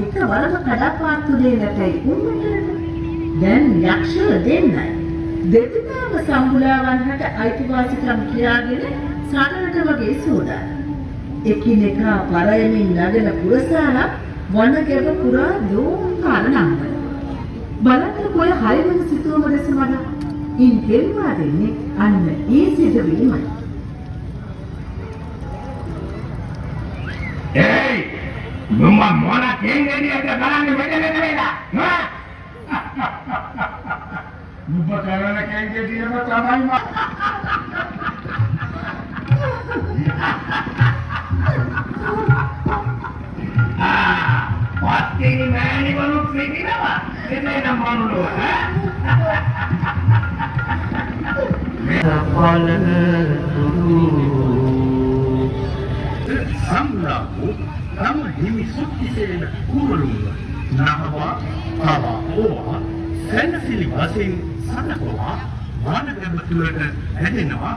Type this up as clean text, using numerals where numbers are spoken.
එක වරම කඩාපාත්තු දෙන්නටයි උන්වහන්සේ. දැන් යක්ෂ දෙන්නයි. දෙවිතාව සම්බුලාවන්හට අයිතිවාසිකම් කියාගෙන සරලට වගේ සෝදා. එකිනෙකා පරයමින් නගන පුරසාරක් වනකෙව පුරා දෝංකාර නම්වන. බලන්න කොය හයවන සිතුවම දෙස මන ඉන් පෙන්වා දෙන්නේ අන්න ඒ සිදුවීමයි. Hey, Mama Mona Kengedi ada barang beda-beda. Hah? Lupa karena Kengedi sama tamai mah. Pasti ini meni baru sini apa? Ini nama dulu, ha? Samlaku tama himi සුක්තිසේන කුමරුන්ව නමවා පවා ඕවා සැනසිලි වශයෙන් සලකවා මානව තුළට හැදෙනවා